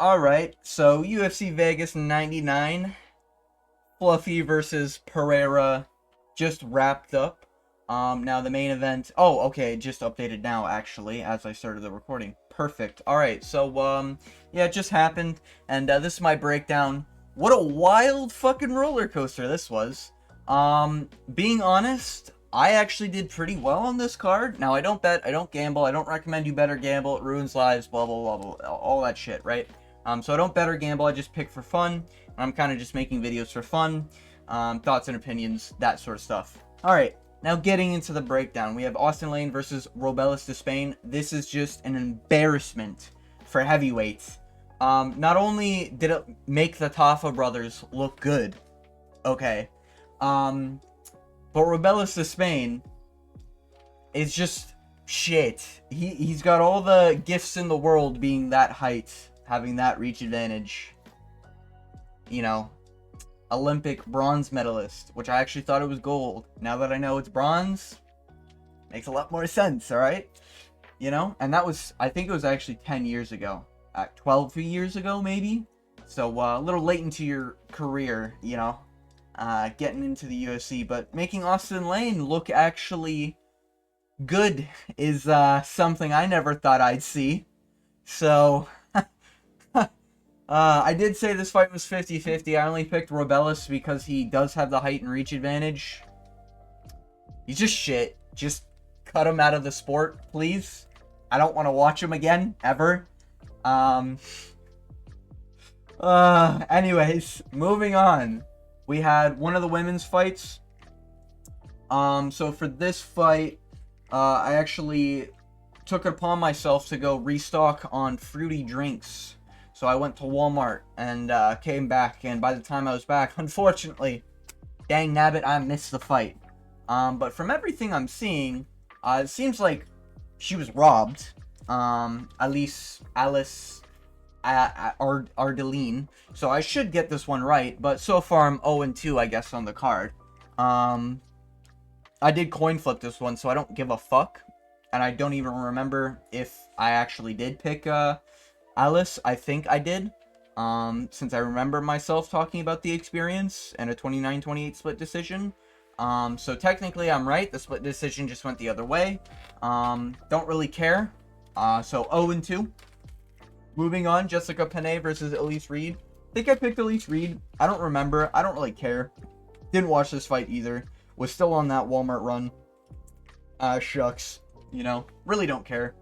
Alright, so UFC Vegas 99, Fluffy versus Pereira just wrapped up. Now the main event, oh, okay, just updated now, actually, as I started the recording. Perfect. Alright, so, yeah, it just happened, and, this is my breakdown. What a wild fucking roller coaster this was. Being honest, I actually did pretty well on this card. Now, I don't bet, I don't gamble, I don't recommend you bet or gamble, it ruins lives, blah, blah, blah, blah, all that shit, right? So I don't bet or gamble, I just pick for fun. I'm kind of just making videos for fun, thoughts and opinions, that sort of stuff. Alright, now getting into the breakdown. We have Austin Lane versus Robelis de Spain. This is just an embarrassment for heavyweights. Not only did it make the Tafa brothers look good, okay, but Robelis de Spain is just shit. He's got all the gifts in the world being that height, having that reach advantage. You know, Olympic bronze medalist, which I actually thought it was gold. Now that I know it's bronze, makes a lot more sense, alright? You know, and that was, I think it was actually 10 years ago. 12 years ago, maybe? So, a little late into your career, you know, getting into the UFC, but making Austin Lane look actually good is, something I never thought I'd see. So, I did say this fight was 50-50. I only picked Robelis because he does have the height and reach advantage. He's just shit. Just cut him out of the sport, please. I don't want to watch him again, ever. Anyways, moving on. We had one of the women's fights. So for this fight, I actually took it upon myself to go restock on fruity drinks. So I went to Walmart and came back, and by the time I was back, unfortunately, dang nabbit, I missed the fight. But from everything I'm seeing, it seems like she was robbed. Alice Ardeline. So I should get this one right, but so far I'm 0-2, I guess, on the card. I did coin flip this one, so I don't give a fuck. And I don't even remember if I actually did pick, Alice. I think I did, since I remember myself talking about the experience and a 29-28 split decision. So technically I'm right. The split decision just went the other way. Don't really care. So 0-2. Moving on, Jessica Penne versus Elise Reed. I think I picked Elise Reed. I don't remember. I don't really care. Didn't watch this fight either. Was still on that Walmart run. Shucks. You know, really don't care.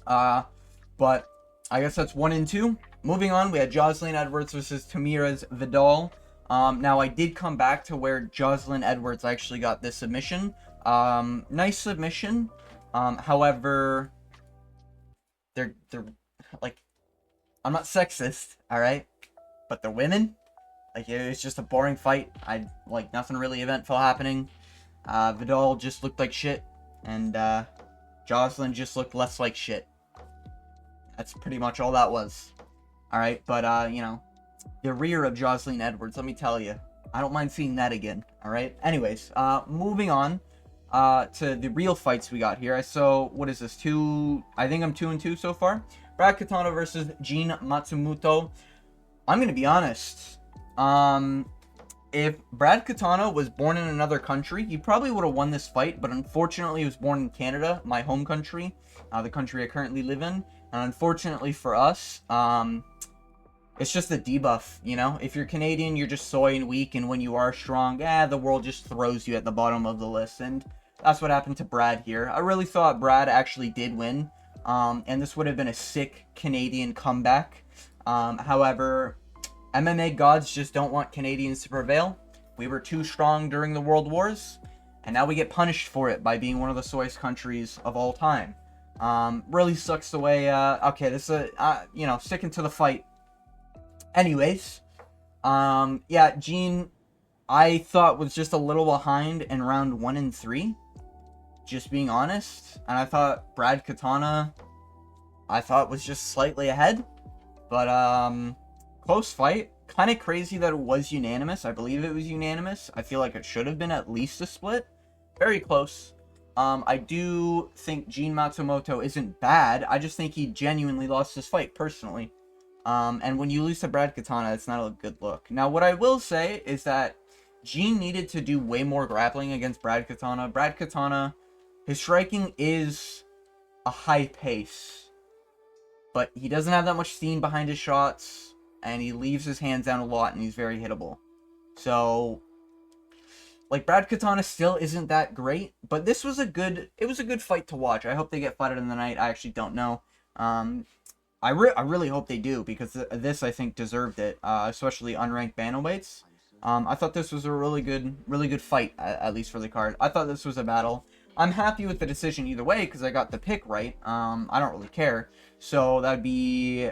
But I guess that's 1-2. Moving on, we had Jocelyn Edwards versus Tamiras Vidal. Now I did come back to where Jocelyn Edwards actually got this submission. Nice submission. However, they're like, I'm not sexist, alright? But they're women. Like, it was just a boring fight. Like, nothing really eventful happening. Vidal just looked like shit. And, Jocelyn just looked less like shit. That's pretty much all that was. Alright, but, you know, the rear of Jocelyn Edwards, let me tell you, I don't mind seeing that again, alright? Anyways, moving on, to the real fights we got here. So, what is this, I think I'm 2-2 so far. Brad Katana versus Jin Matsumoto. I'm gonna be honest, if Brad Katana was born in another country, he probably would have won this fight, but unfortunately he was born in Canada, my home country, the country I currently live in. And unfortunately for us, it's just a debuff, you know? If you're Canadian, you're just soy and weak, and when you are strong, the world just throws you at the bottom of the list. And that's what happened to Brad here. I really thought Brad actually did win, and this would have been a sick Canadian comeback. However, MMA gods just don't want Canadians to prevail. We were too strong during the World Wars, and now we get punished for it by being one of the soyest countries of all time. Really sucks the way, okay, this is, you know, sticking to the fight. Anyways, yeah, Gene, I thought was just a little behind in round 1 and 3, just being honest. And I thought Brad Katana, I thought was just slightly ahead, but, close fight. Kind of crazy that it was unanimous. I believe it was unanimous. I feel like it should have been at least a split. Very close. I do think Jin Matsumoto isn't bad. I just think he genuinely lost his fight, personally. And when you lose to Brad Katana, it's not a good look. Now, what I will say is that Gene needed to do way more grappling against Brad Katana. Brad Katana, his striking is a high pace, but he doesn't have that much steam behind his shots, and he leaves his hands down a lot, and he's very hittable. So, like, Brad Katana still isn't that great, but this was it was a good fight to watch. I hope they get fighted in the night. I actually don't know. I really hope they do, because this, I think, deserved it, especially unranked bantamweights. I thought this was a really good fight, at least for the card. I thought this was a battle. I'm happy with the decision either way, because I got the pick right. I don't really care. So, that'd be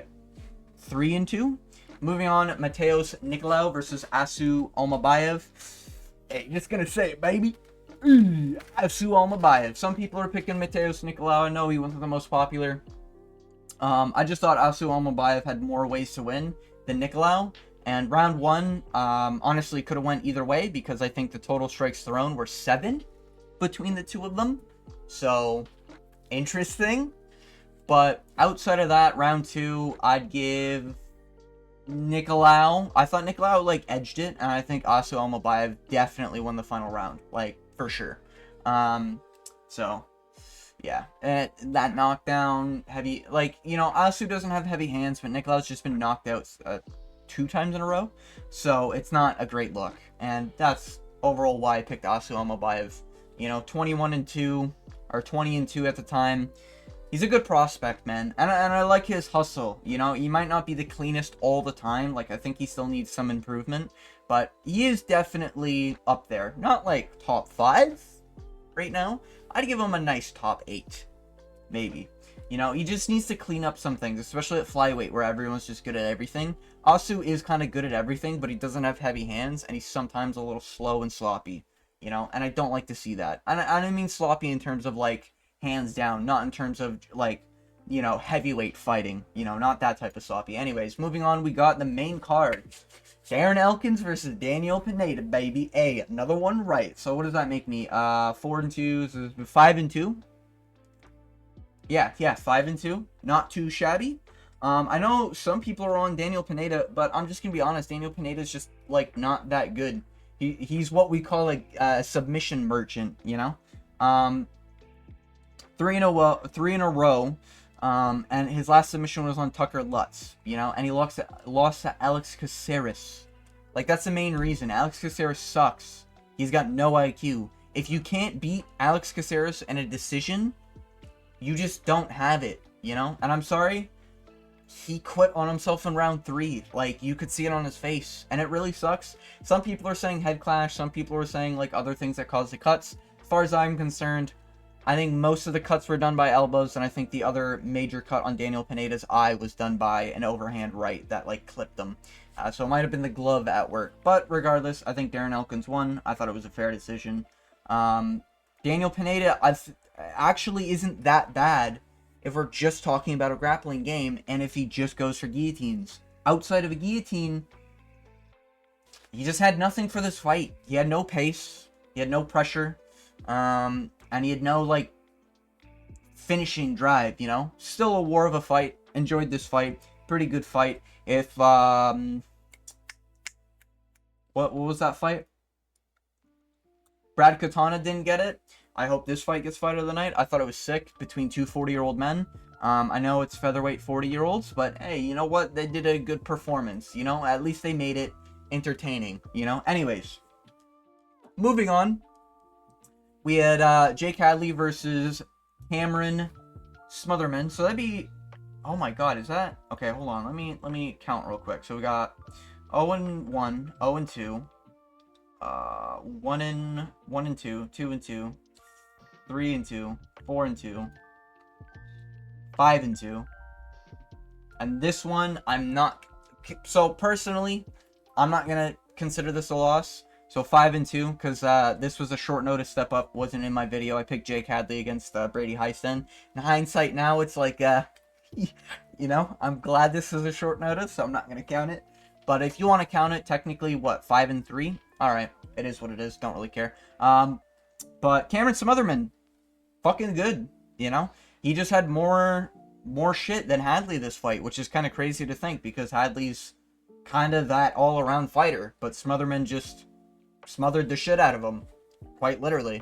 3-2. Moving on, Mateos Nicolau versus Asu Almabayev. Hey, just gonna say it, baby. Asu Almabayev. Some people are picking Mateos Nicolau. I know he wasn't the most popular. I just thought Asu Almabayev had more ways to win than Nicolau. And round 1, honestly, could have went either way, because I think the total strikes thrown were 7 between the two of them. So, interesting. But outside of that, round 2, I'd give Nicolau. I thought Nicolau, like, edged it, and I think Asu Almabayev definitely won the final round, like, for sure. So, yeah, that knockdown, heavy, like, you know, Asu doesn't have heavy hands, but Nicolau's just been knocked out 2 times in a row, so it's not a great look, and that's overall why I picked Asu Almabayev. You know, 21-2, or 20-2 at the time. He's a good prospect, man, and I like his hustle. You know, he might not be the cleanest all the time. Like, I think he still needs some improvement, but he is definitely up there. Not like top 5 right now. I'd give him a nice top 8, maybe. You know, he just needs to clean up some things, especially at flyweight, where everyone's just good at everything. Asu is kind of good at everything, but he doesn't have heavy hands, and he's sometimes a little slow and sloppy. You know, and I don't like to see that. I don't mean sloppy in terms of, like, hands down, not in terms of, like, you know, heavyweight fighting, you know, not that type of sloppy. Anyways, moving on, we got the main card. Darren Elkins versus Daniel Pineda, baby. Hey, another one right. So what does that make me? 4-2, so 5-2. Yeah, 5-2. Not too shabby. I know some people are on Daniel Pineda, but I'm just gonna be honest, Daniel Pineda's just, like, not that good. He's what we call a submission merchant, you know? 3 in a row, and his last submission was on Tucker Lutz, you know, and he lost to Alex Caceres. Like, that's the main reason. Alex Caceres sucks. He's got no IQ. If you can't beat Alex Caceres in a decision, you just don't have it, you know? And I'm sorry, he quit on himself in round 3. Like, you could see it on his face, and it really sucks. Some people are saying head clash, some people are saying, like, other things that caused the cuts. As far as I'm concerned, I think most of the cuts were done by elbows, and I think the other major cut on Daniel Pineda's eye was done by an overhand right that, like, clipped him. So it might have been the glove at work. But regardless, I think Darren Elkins won. I thought it was a fair decision. Daniel Pineda actually isn't that bad if we're just talking about a grappling game, and if he just goes for guillotines. Outside of a guillotine, he just had nothing for this fight. He had no pace. He had no pressure. And he had no, like, finishing drive, you know? Still a war of a fight. Enjoyed this fight. Pretty good fight. If, what was that fight? Brad Katana didn't get it. I hope this fight gets fight of the night. I thought it was sick between two 40-year-old men. I know it's featherweight 40-year-olds, but hey, you know what? They did a good performance, you know? At least they made it entertaining, you know? Anyways, moving on. We had Jake Hadley versus Cameron Smotherman. So that'd be, oh my god, is that? Okay, hold on. Let me count real quick. So we got 0-1, 0-2, 1-2, 2-2, 3-2, 4-2, 5-2, and this one I'm not. So personally, I'm not gonna consider this a loss. So 5-2, because this was a short notice step up. Wasn't in my video. I picked Jake Hadley against Brady Heisten. In hindsight, now it's like, you know, I'm glad this is a short notice, so I'm not gonna count it. But if you want to count it, technically, what, 5-3? All right, it is what it is. Don't really care. But Cameron Smotherman, fucking good. You know, he just had more more shit than Hadley this fight, which is kind of crazy to think because Hadley's kind of that all-around fighter, but Smotherman just smothered the shit out of him, quite literally.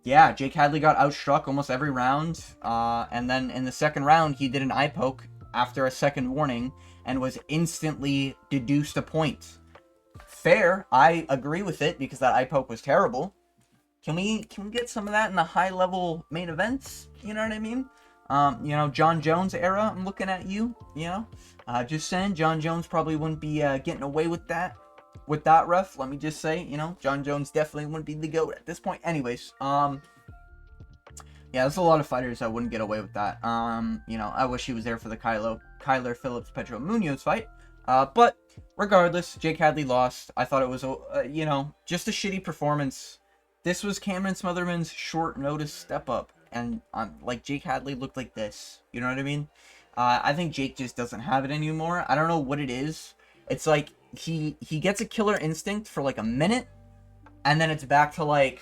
Yeah, Jake Hadley got outstruck almost every round, and then in the second round, he did an eye poke after a second warning and was instantly deduced a point. Fair, I agree with it because that eye poke was terrible. Can we get some of that in the high-level main events? You know what I mean? You know, John Jones era, I'm looking at you, you know? Just saying, John Jones probably wouldn't be getting away with that ref. Let me just say, you know, John Jones definitely wouldn't be the GOAT at this point. Anyways, yeah, there's a lot of fighters that wouldn't get away with that. You know, I wish he was there for the Kyler Phillips Pedro Munoz fight. But regardless, Jake Hadley lost. I thought it was, you know, just a shitty performance. This was Cameron Smotherman's short notice step up. And, like, Jake Hadley looked like this. You know what I mean? I think Jake just doesn't have it anymore. I don't know what it is. It's like he gets a killer instinct for, like, a minute. And then it's back to, like,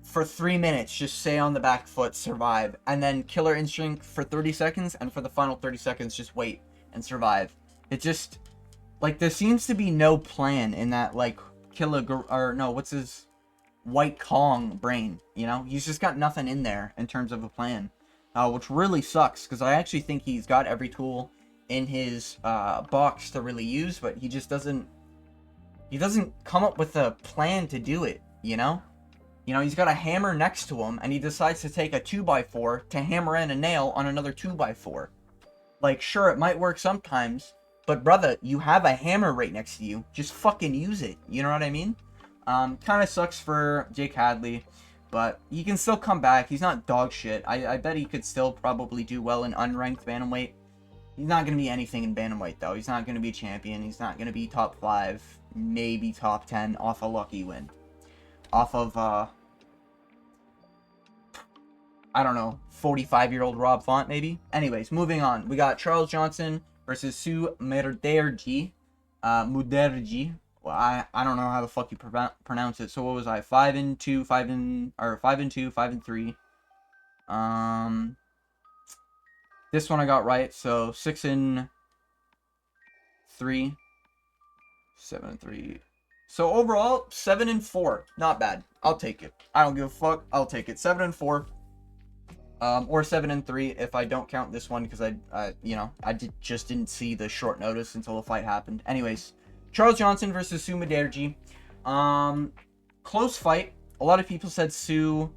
for 3 minutes, just stay on the back foot, survive. And then killer instinct for 30 seconds. And for the final 30 seconds, just wait and survive. It just, like, there seems to be no plan in that, like, White Kong brain, you know? He's just got nothing in there in terms of a plan, which really sucks, because I actually think he's got every tool in his box to really use, but he just doesn't come up with a plan to do it, you know? You know, he's got a hammer next to him, and he decides to take a 2x4 to hammer in a nail on another 2x4. Like, sure, it might work sometimes, but brother, you have a hammer right next to you. Just fucking use it, you know what I mean? Kind of sucks for Jake Hadley, but he can still come back. He's not dog shit. I bet he could still probably do well in unranked bantamweight. He's not going to be anything in bantamweight, though. He's not going to be champion. He's not going to be top 5, maybe top 10 off a lucky win. Off of, I don't know, 45-year-old Rob Font, maybe? Anyways, moving on. We got Charles Johnson versus Sue Muderji. Well, I don't know how the fuck you pronounce it. So what was I? 5-2, 5-3. This one I got right. So 6-3, 7-3. So overall, 7-4. Not bad. I'll take it. I don't give a fuck. I'll take it. 7-4. Or 7-3 if I don't count this one because I just didn't see the short notice until the fight happened. Anyways. Charles Johnson versus Sue Muderji. Close fight. A lot of people said Sue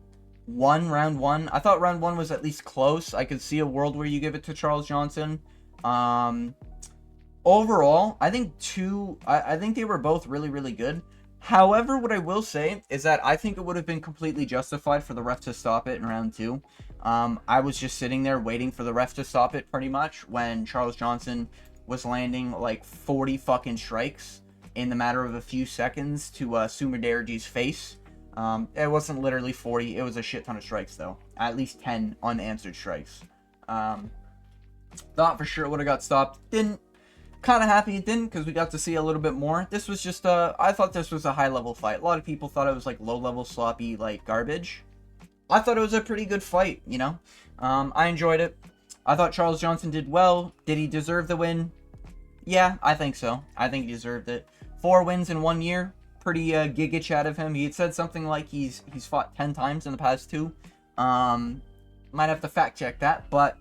won round 1. I thought round 1 was at least close. I could see a world where you give it to Charles Johnson. Overall, I think I think they were both really, really good. However, what I will say is that I think it would have been completely justified for the ref to stop it in round 2. I was just sitting there waiting for the ref to stop it pretty much when Charles Johnson was landing like 40 fucking strikes in the matter of a few seconds to Sue Muderji's face. It wasn't literally 40, it was a shit ton of strikes though. At least 10 unanswered strikes. Thought for sure it would have got stopped. Didn't. Kind of happy it didn't because we got to see a little bit more. This was just I thought this was a high level fight. A lot of people thought it was like low level sloppy like garbage. I thought it was a pretty good fight, you know. I enjoyed it. I thought Charles Johnson did well. Did he deserve the win? Yeah, I think so. I think he deserved it. 4 wins in 1 year. Pretty gigich out of him. He had said something like he's fought 10 times in the past 2. Might have to fact check that, but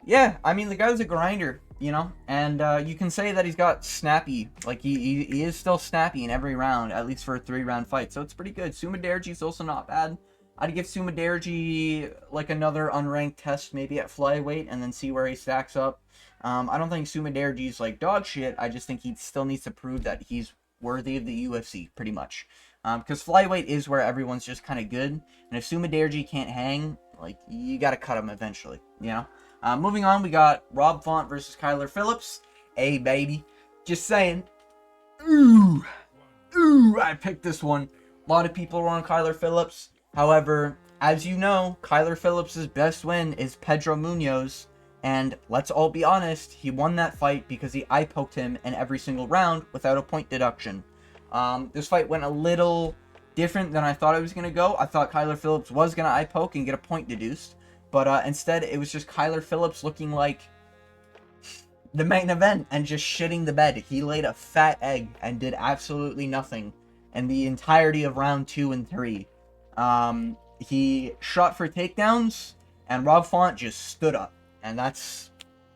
yeah, I mean the guy's a grinder, you know, and you can say that he's got snappy. Like he is still snappy in every round, at least for a 3-round fight. So it's pretty good. Sue Muderji's also not bad. I'd give Sue Muderji like another unranked test maybe at flyweight and then see where he stacks up. I don't think Sue Muderji's like dog shit. I just think he still needs to prove that he's worthy of the UFC pretty much. Because flyweight is where everyone's just kind of good. And if Sue Muderji can't hang, like you got to cut him eventually, you know? Moving on, we got Rob Font versus Kyler Phillips. Hey, baby. Just saying. Ooh, I picked this one. A lot of people were on Kyler Phillips. However, as you know, Kyler Phillips' best win is Pedro Munoz. And let's all be honest, he won that fight because he eye-poked him in every single round without a point deduction. This fight went a little different than I thought it was going to go. I thought Kyler Phillips was going to eye-poke and get a point deduced. But instead, it was just Kyler Phillips looking like the main event and just shitting the bed. He laid a fat egg and did absolutely nothing in the entirety of round 2 and 3. He shot for takedowns, and Rob Font just stood up. And that's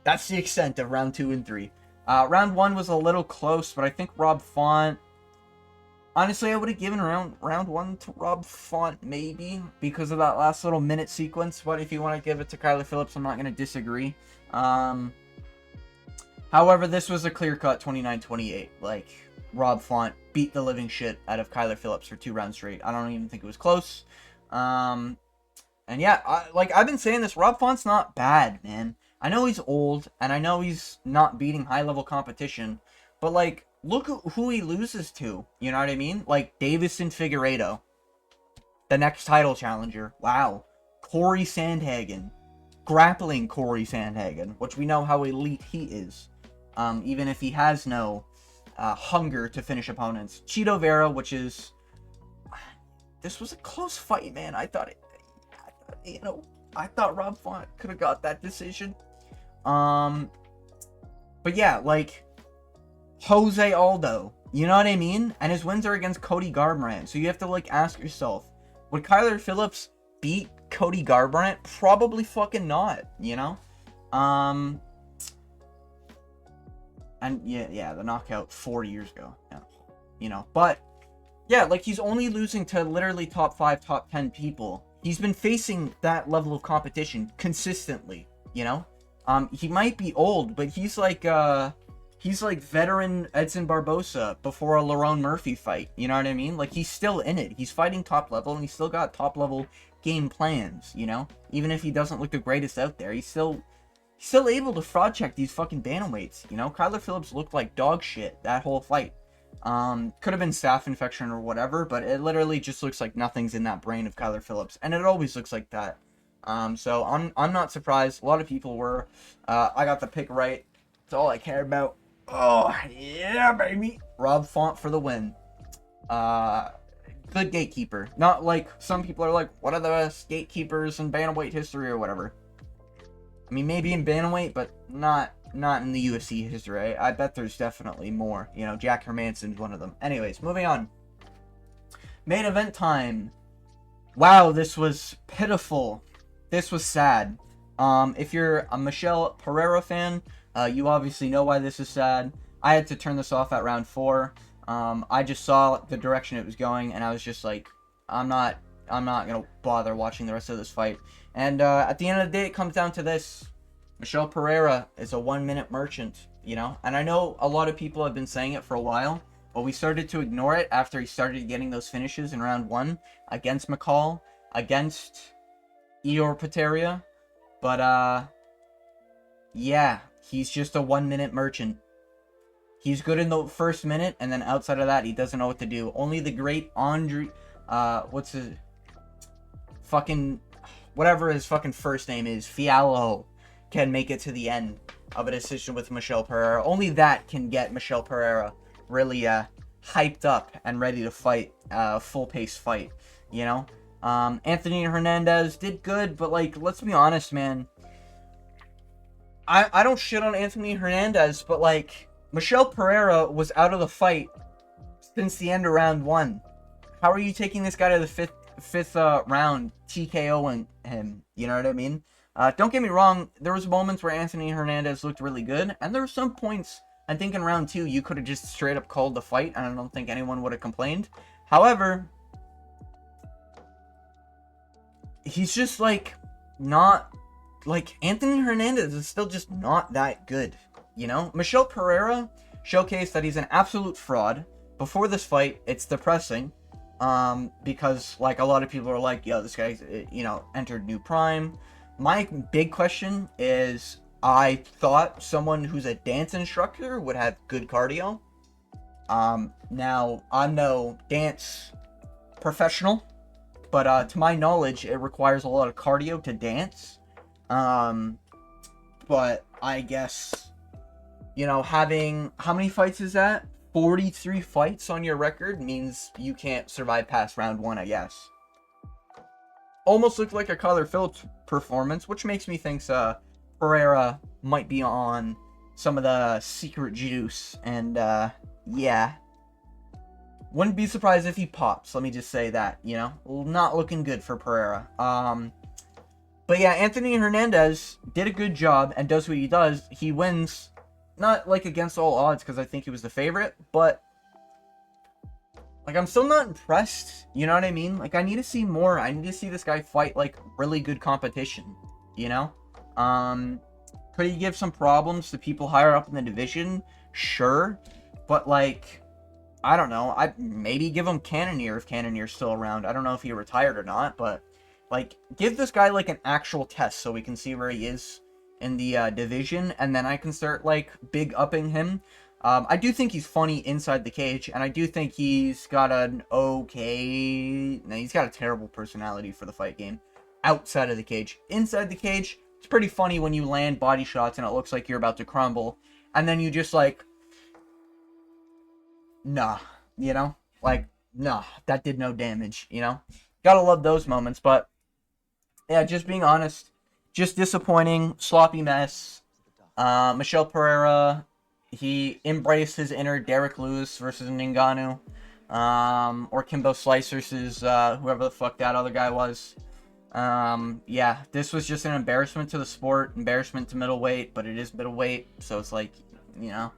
the extent of round 2 and 3. Round 1 was a little close, but I think Rob Font... Honestly, I would have given round 1 to Rob Font, maybe, because of that last little minute sequence. But if you want to give it to Kyler Phillips, I'm not going to disagree. However, this was a clear-cut 29-28. Like, Rob Font beat the living shit out of Kyler Phillips for 2 rounds straight. I don't even think it was close. And yeah, I've been saying this, Rob Font's not bad, man. I know he's old, and I know he's not beating high-level competition, but, like, look at who he loses to, you know what I mean? Like, Davison Figueiredo, the next title challenger. Wow. Corey Sandhagen. Grappling Corey Sandhagen, which we know how elite he is, even if he has no hunger to finish opponents. Cheeto Vera, which is... This was a close fight, man. I thought Rob Font could have got that decision. But yeah, like, Jose Aldo, you know what I mean? And his wins are against Cody Garbrandt. So you have to, like, ask yourself, would Kyler Phillips beat Cody Garbrandt? Probably fucking not, you know? And yeah, the knockout 4 years ago. Yeah. You know, but yeah, like, he's only losing to literally top 5, top 10 people. He's been facing that level of competition consistently, you know? He might be old, but he's like veteran Edson Barbosa before a Lerone Murphy fight, you know what I mean? Like, he's still in it. He's fighting top level, and he's still got top level game plans, you know? Even if he doesn't look the greatest out there, he's still able to fraud check these fucking bantamweights, you know? Kyler Phillips looked like dog shit that whole fight. Could have been staph infection or whatever, but it literally just looks like nothing's in that brain of Kyler Phillips, and it always looks like that. So I'm not surprised. A lot of people were. I got the pick right. That's all I care about. Oh yeah, baby! Rob Font for the win. Good gatekeeper. Not like some people are like, what are the best gatekeepers in bantamweight history or whatever. I mean, maybe in bantamweight, but not in the UFC history. I bet there's definitely more. You know, Jack Hermansson's one of them. Anyways, moving on. Main event time. Wow, this was pitiful. This was sad. If you're a Michel Pereira fan, you obviously know why this is sad. I had to turn this off at round 4. I just saw the direction it was going, and I was just like, I'm not gonna bother watching the rest of this fight. And at the end of the day, it comes down to this. Michel Pereira is a 1-minute merchant, you know? And I know a lot of people have been saying it for a while, but we started to ignore it after he started getting those finishes in round 1 against McCall, against Eor Pateria. But, yeah, he's just a 1-minute merchant. He's good in the first minute, and then outside of that, he doesn't know what to do. Only the great Andre... what's his... Fucking... Whatever his fucking first name is, Fiallo, can make it to the end of a decision with Michel Pereira. Only that can get Michel Pereira really, hyped up and ready to fight, full-pace fight, you know? Anthony Hernandez did good, but, like, let's be honest, man. I don't shit on Anthony Hernandez, but, like, Michel Pereira was out of the fight since the end of round 1. How are you taking this guy to the fifth round, TKOing him? You know what I mean? Don't get me wrong, there was moments where Anthony Hernandez looked really good, and there were some points, I think in round 2, you could have just straight up called the fight, and I don't think anyone would have complained. However, he's just, like, not... Like, Anthony Hernandez is still just not that good, you know? Michel Pereira showcased that he's an absolute fraud. Before this fight, it's depressing, because, like, a lot of people are like, yo, this guy's, you know, entered new prime. My big question is, I thought someone who's a dance instructor would have good cardio. Now, I'm no dance professional, but to my knowledge, it requires a lot of cardio to dance. But I guess, you know, having, how many fights is that? 43 fights on your record means you can't survive past round 1, I guess. almost looked like a Kyler Phillips performance, which makes me think Pereira might be on some of the secret juice. And yeah, wouldn't be surprised if he pops. Let me just say that, you know, not looking good for Pereira. But yeah, Anthony Hernandez did a good job and does what he does. He wins, not like against all odds because I think he was the favorite, but like, I'm still not impressed, you know what I mean? Like, I need to see more. I need to see this guy fight, like, really good competition, you know? Could he give some problems to people higher up in the division? Sure. But, like, I don't know. I'd maybe give him Cannonier if Cannonier's still around. I don't know if he retired or not, but, like, give this guy, like, an actual test so we can see where he is in the division, and then I can start, like, big-upping him. I do think he's funny inside the cage, and I do think he's got an okay... No, he's got a terrible personality for the fight game. Outside of the cage. Inside the cage, it's pretty funny when you land body shots and it looks like you're about to crumble, and then you just, like... Nah, you know? Like, nah, that did no damage, you know? Gotta love those moments, but... Yeah, just being honest, just disappointing, sloppy mess. Michel Pereira... He embraced his inner Derek Lewis versus Ngannou. Or Kimbo Slice versus whoever the fuck that other guy was. Yeah, this was just an embarrassment to the sport. Embarrassment to middleweight, but it is middleweight. So it's like, you know.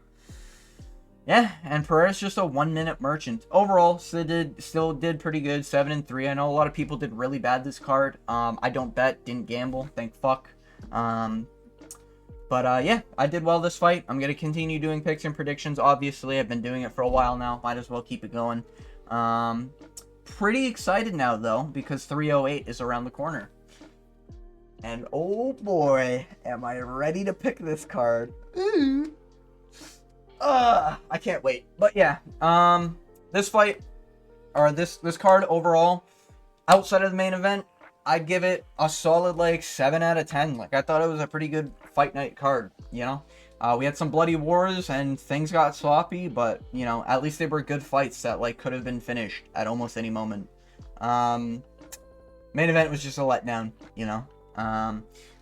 Yeah, and Pereira's just a 1 minute merchant. Overall, still did pretty good. 7-3. I know a lot of people did really bad this card. I don't bet, didn't gamble. Thank fuck. But, yeah, I did well this fight. I'm going to continue doing picks and predictions, obviously. I've been doing it for a while now. Might as well keep it going. Pretty excited now, though, because 308 is around the corner. And, oh boy, am I ready to pick this card. Ooh. I can't wait. But, yeah, this fight, or this card overall, outside of the main event, I'd give it a solid, like, 7 out of 10. Like, I thought it was a pretty good fight night card, you know? We had some bloody wars, and things got sloppy, but, you know, at least they were good fights that, like, could have been finished at almost any moment. Main event was just a letdown, you know?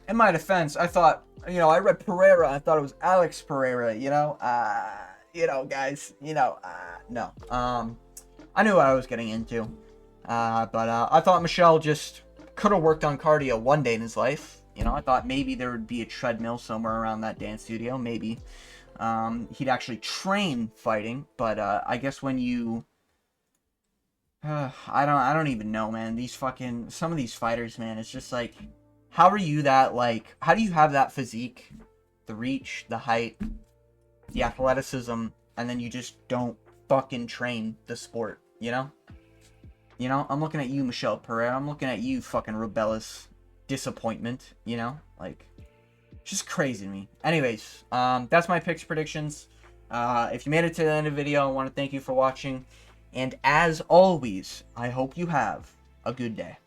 In my defense, I thought, you know, I read Pereira, I thought it was Alex Pereira, you know? Guys, no. I knew what I was getting into. But I thought Michel just... could have worked on cardio one day in his life. You know, I thought maybe there would be a treadmill somewhere around that dance studio. Maybe. He'd actually train fighting. But I guess when you... I don't even know, man. Some of these fighters, man, it's just like... How are you that, like... How do you have that physique? The reach, the height, the athleticism, and then you just don't fucking train the sport, you know? You know, I'm looking at you, Michel Pereira. I'm looking at you, fucking rebellious disappointment, you know? Like, just crazy to me. Anyways, that's my picks predictions. If you made it to the end of the video, I want to thank you for watching. And as always, I hope you have a good day.